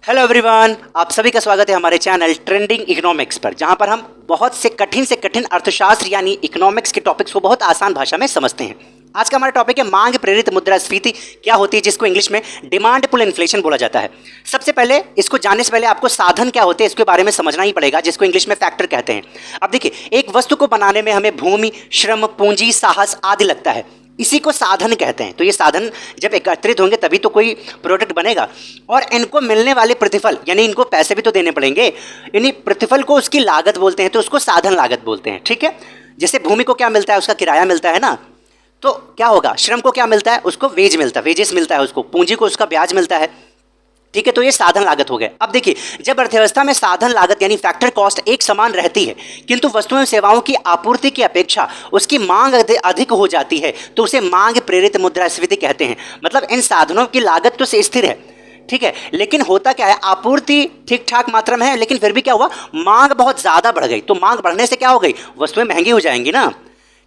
Hello everyone, आप सभी का स्वागत है हमारे चैनल ट्रेंडिंग इकोनॉमिक्स पर, जहां पर हम बहुत से कठिन अर्थशास्त्र यानी इकोनॉमिक्स के टॉपिक्स को बहुत आसान भाषा में समझते हैं। आज का हमारा टॉपिक है मांग प्रेरित मुद्रास्फीति क्या होती है, जिसको इंग्लिश में डिमांड पुल इन्फ्लेशन बोला जाता है। सबसे पहले इसको जानने से पहले आपको साधन क्या होते हैं इसके बारे में समझना ही पड़ेगा, जिसको इंग्लिश में फैक्टर कहते हैं। अब देखिए, एक वस्तु को बनाने में हमें भूमि, श्रम, पूंजी, साहस आदि लगता है, इसी को साधन कहते हैं। तो ये साधन जब एकत्रित होंगे तभी तो कोई प्रोडक्ट बनेगा, और इनको मिलने वाले प्रतिफल यानी इनको पैसे भी तो देने पड़ेंगे, इन्हीं प्रतिफल को उसकी लागत बोलते हैं, तो उसको साधन लागत बोलते हैं। ठीक है, जैसे भूमि को क्या मिलता है, उसका किराया मिलता है ना, तो क्या होगा, श्रम को क्या मिलता है, उसको वेज मिलता है, वेजेस मिलता है उसको, पूंजी को उसका ब्याज मिलता है। ठीक है, तो ये साधन लागत हो गए। अब देखिए, जब अर्थव्यवस्था में साधन लागत यानी फैक्टर कॉस्ट एक समान रहती है, किंतु वस्तुओं एवं सेवाओं की आपूर्ति की अपेक्षा उसकी मांग अधिक हो जाती है, तो उसे मांग प्रेरित मुद्रास्फीति कहते हैं। मतलब इन साधनों की लागत तो से स्थिर है, ठीक है, लेकिन होता क्या है, आपूर्ति ठीक ठाक मात्रा में है, लेकिन फिर भी क्या हुआ, मांग बहुत ज्यादा बढ़ गई। तो मांग बढ़ने से क्या हो गई, वस्तुएं महंगी हो जाएंगी ना।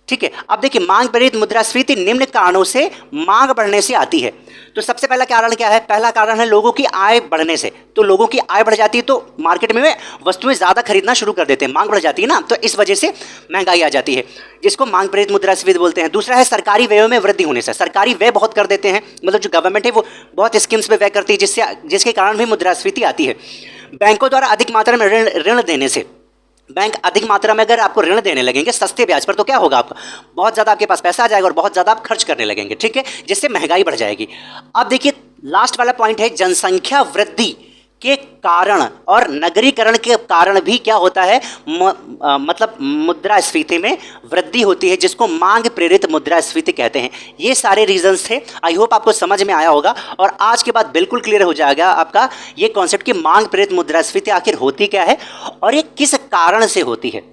ठीक है, अब देखिए, मांग प्रेरित मुद्रास्फीति निम्न कारणों से मांग बढ़ने से आती है। तो सबसे पहला कारण क्या है, पहला कारण है लोगों की आय बढ़ने से। तो लोगों की आय बढ़ जाती है तो मार्केट में वस्तुएं ज्यादा खरीदना शुरू कर देते हैं, मांग बढ़ जाती है ना, तो इस वजह से महंगाई आ जाती है, जिसको मांग प्रेरित मुद्रास्फीति बोलते हैं। दूसरा है सरकारी व्ययों में वृद्धि होने से, सरकारी व्यय बहुत कर देते हैं, मतलब जो गवर्नमेंट है वो बहुत स्कीम्स पे व्यय करती है, जिसके कारण भी मुद्रास्फीति आती है। बैंकों द्वारा अधिक मात्रा में ऋण देने से, बैंक अधिक मात्रा में अगर आपको ऋण देने लगेंगे सस्ते ब्याज पर, तो क्या होगा, आपका बहुत ज़्यादा आपके पास पैसा आ जाएगा और बहुत ज़्यादा आप खर्च करने लगेंगे। ठीक है, जिससे महंगाई बढ़ जाएगी। अब देखिए, लास्ट वाला पॉइंट है, जनसंख्या वृद्धि के कारण और नगरीकरण के कारण भी क्या होता है, मतलब मुद्रास्फीति में वृद्धि होती है, जिसको मांग प्रेरित मुद्रास्फीति कहते हैं। ये सारे रीजंस थे, आई होप आपको समझ में आया होगा, और आज के बाद बिल्कुल क्लियर हो जाएगा आपका ये कॉन्सेप्ट कि मांग प्रेरित मुद्रास्फीति आखिर होती क्या है और ये किस कारण से होती है।